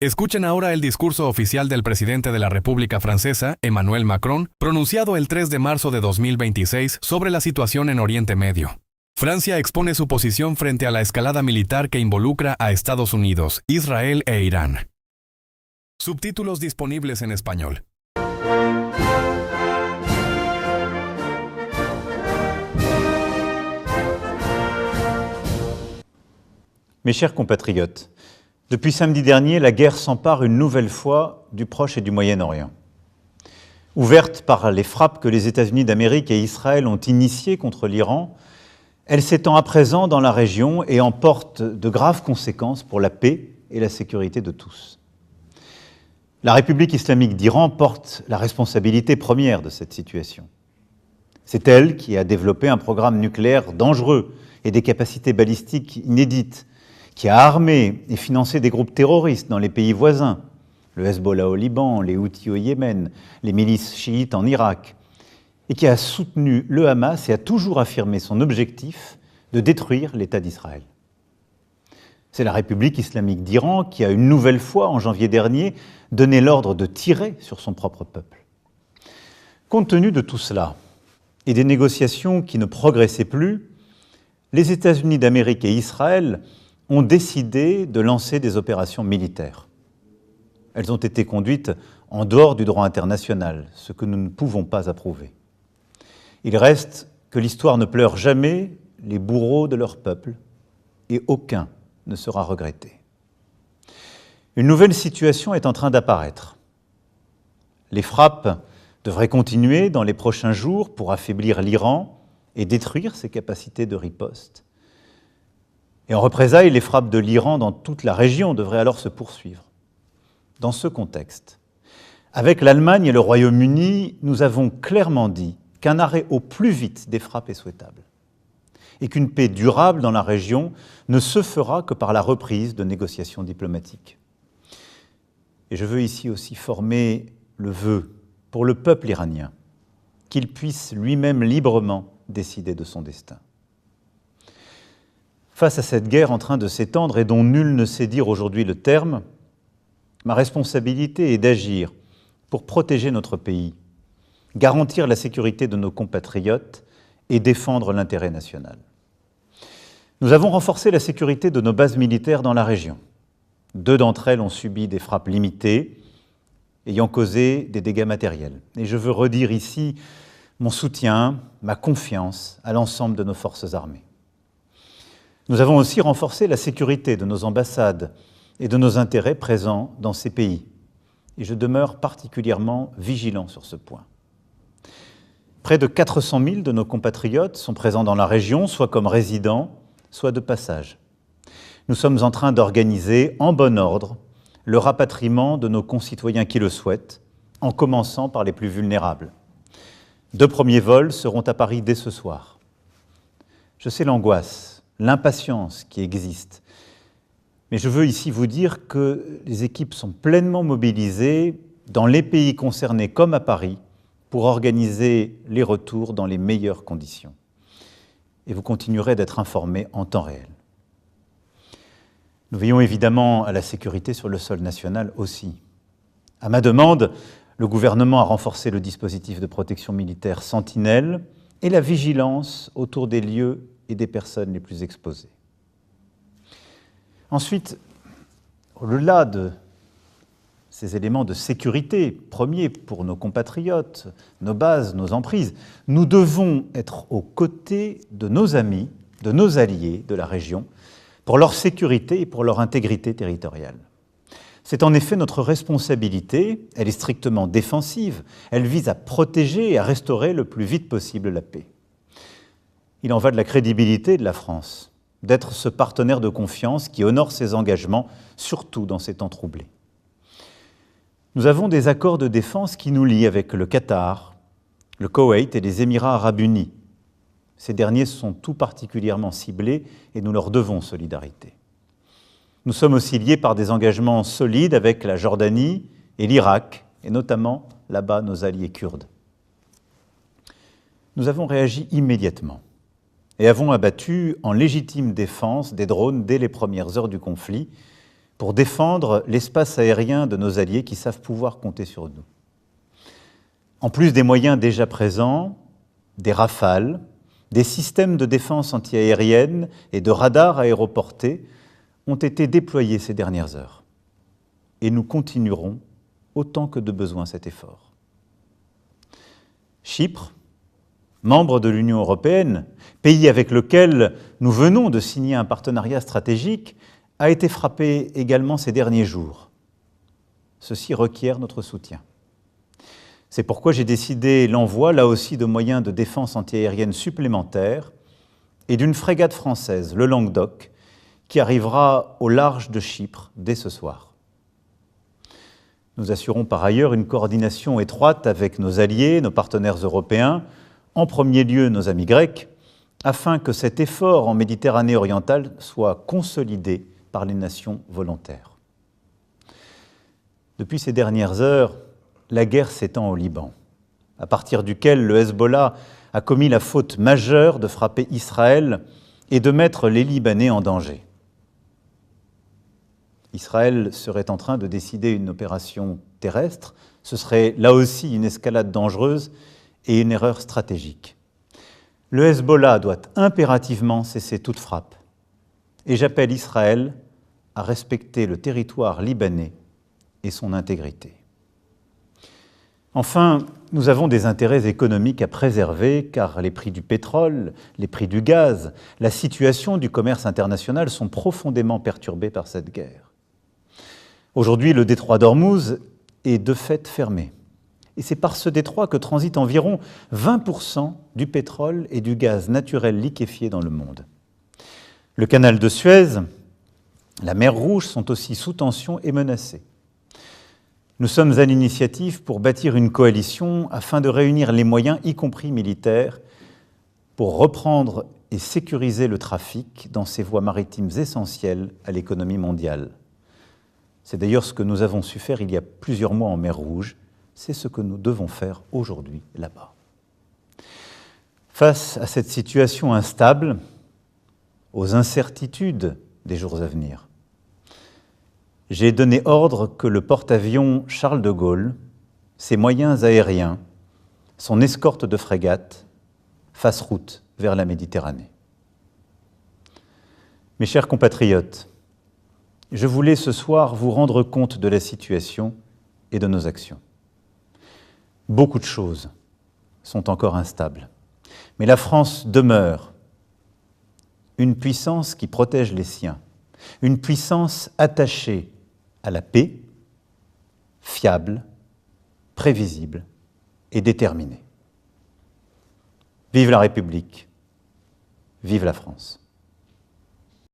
Escuchen ahora el discurso oficial del presidente de la República Francesa, Emmanuel Macron, pronunciado el 3 de marzo de 2026 sobre la situación en Oriente Medio. Francia expone su posición frente a la escalada militar que involucra a Estados Unidos, Israel e Irán. Subtítulos disponibles en español. Mes chers compatriotes, depuis samedi dernier, la guerre s'empare une nouvelle fois du Proche et du Moyen-Orient. Ouverte par les frappes que les États-Unis d'Amérique et Israël ont initiées contre l'Iran, elle s'étend à présent dans la région et emporte de graves conséquences pour la paix et la sécurité de tous. La République islamique d'Iran porte la responsabilité première de cette situation. C'est elle qui a développé un programme nucléaire dangereux et des capacités balistiques inédites, qui a armé et financé des groupes terroristes dans les pays voisins, le Hezbollah au Liban, les Houthis au Yémen, les milices chiites en Irak, et qui a soutenu le Hamas et a toujours affirmé son objectif de détruire l'État d'Israël. C'est la République islamique d'Iran qui a une nouvelle fois, en janvier dernier, donné l'ordre de tirer sur son propre peuple. Compte tenu de tout cela et des négociations qui ne progressaient plus, les États-Unis d'Amérique et Israël ont décidé de lancer des opérations militaires. Elles ont été conduites en dehors du droit international, ce que nous ne pouvons pas approuver. Il reste que l'histoire ne pleure jamais les bourreaux de leur peuple et aucun ne sera regretté. Une nouvelle situation est en train d'apparaître. Les frappes devraient continuer dans les prochains jours pour affaiblir l'Iran et détruire ses capacités de riposte. Et en représailles, les frappes de l'Iran dans toute la région devraient alors se poursuivre. Dans ce contexte, avec l'Allemagne et le Royaume-Uni, nous avons clairement dit qu'un arrêt au plus vite des frappes est souhaitable et qu'une paix durable dans la région ne se fera que par la reprise de négociations diplomatiques. Et je veux ici aussi former le vœu pour le peuple iranien qu'il puisse lui-même librement décider de son destin. Face à cette guerre en train de s'étendre et dont nul ne sait dire aujourd'hui le terme, ma responsabilité est d'agir pour protéger notre pays, garantir la sécurité de nos compatriotes et défendre l'intérêt national. Nous avons renforcé la sécurité de nos bases militaires dans la région. 2 d'entre elles ont subi des frappes limitées, ayant causé des dégâts matériels. Et je veux redire ici mon soutien, ma confiance à l'ensemble de nos forces armées. Nous avons aussi renforcé la sécurité de nos ambassades et de nos intérêts présents dans ces pays. Et je demeure particulièrement vigilant sur ce point. Près de 400 000 de nos compatriotes sont présents dans la région, soit comme résidents, soit de passage. Nous sommes en train d'organiser, en bon ordre, le rapatriement de nos concitoyens qui le souhaitent, en commençant par les plus vulnérables. 2 premiers vols seront à Paris dès ce soir. Je sais l'angoisse, l'impatience qui existe. Mais je veux ici vous dire que les équipes sont pleinement mobilisées dans les pays concernés comme à Paris pour organiser les retours dans les meilleures conditions. Et vous continuerez d'être informés en temps réel. Nous veillons évidemment à la sécurité sur le sol national aussi. À ma demande, le gouvernement a renforcé le dispositif de protection militaire Sentinelle et la vigilance autour des lieux et des personnes les plus exposées. Ensuite, au-delà de ces éléments de sécurité premiers pour nos compatriotes, nos bases, nos emprises, nous devons être aux côtés de nos amis, de nos alliés de la région, pour leur sécurité et pour leur intégrité territoriale. C'est en effet notre responsabilité, elle est strictement défensive, elle vise à protéger et à restaurer le plus vite possible la paix. Il en va de la crédibilité de la France, d'être ce partenaire de confiance qui honore ses engagements, surtout dans ces temps troublés. Nous avons des accords de défense qui nous lient avec le Qatar, le Koweït et les Émirats arabes unis. Ces derniers sont tout particulièrement ciblés et nous leur devons solidarité. Nous sommes aussi liés par des engagements solides avec la Jordanie et l'Irak, et notamment là-bas nos alliés kurdes. Nous avons réagi immédiatement et avons abattu en légitime défense des drones dès les premières heures du conflit pour défendre l'espace aérien de nos alliés qui savent pouvoir compter sur nous. En plus des moyens déjà présents, des Rafales, des systèmes de défense antiaérienne et de radars aéroportés ont été déployés ces dernières heures. Et nous continuerons autant que de besoin cet effort. Chypre, membre de l'Union européenne, pays avec lequel nous venons de signer un partenariat stratégique, a été frappé également ces derniers jours. Ceci requiert notre soutien. C'est pourquoi j'ai décidé l'envoi, là aussi, de moyens de défense antiaérienne supplémentaires et d'une frégate française, le Languedoc, qui arrivera au large de Chypre dès ce soir. Nous assurons par ailleurs une coordination étroite avec nos alliés, nos partenaires européens, en premier lieu nos amis grecs, afin que cet effort en Méditerranée orientale soit consolidé par les nations volontaires. Depuis ces dernières heures, la guerre s'étend au Liban, à partir duquel le Hezbollah a commis la faute majeure de frapper Israël et de mettre les Libanais en danger. Israël serait en train de décider une opération terrestre, ce serait là aussi une escalade dangereuse et une erreur stratégique. Le Hezbollah doit impérativement cesser toute frappe, et j'appelle Israël à respecter le territoire libanais et son intégrité. Enfin, nous avons des intérêts économiques à préserver car les prix du pétrole, les prix du gaz, la situation du commerce international sont profondément perturbés par cette guerre. Aujourd'hui, le détroit d'Ormuz est de fait fermé. Et c'est par ce détroit que transitent environ 20% du pétrole et du gaz naturel liquéfié dans le monde. Le canal de Suez, la mer Rouge sont aussi sous tension et menacés. Nous sommes à l'initiative pour bâtir une coalition afin de réunir les moyens, y compris militaires, pour reprendre et sécuriser le trafic dans ces voies maritimes essentielles à l'économie mondiale. C'est d'ailleurs ce que nous avons su faire il y a plusieurs mois en mer Rouge. C'est ce que nous devons faire aujourd'hui là-bas. Face à cette situation instable, aux incertitudes des jours à venir, j'ai donné ordre que le porte-avions Charles de Gaulle, ses moyens aériens, son escorte de frégates, fassent route vers la Méditerranée. Mes chers compatriotes, je voulais ce soir vous rendre compte de la situation et de nos actions. Beaucoup de choses sont encore instables, mais la France demeure une puissance qui protège les siens, une puissance attachée à la paix, fiable, prévisible et déterminée. Vive la République, vive la France.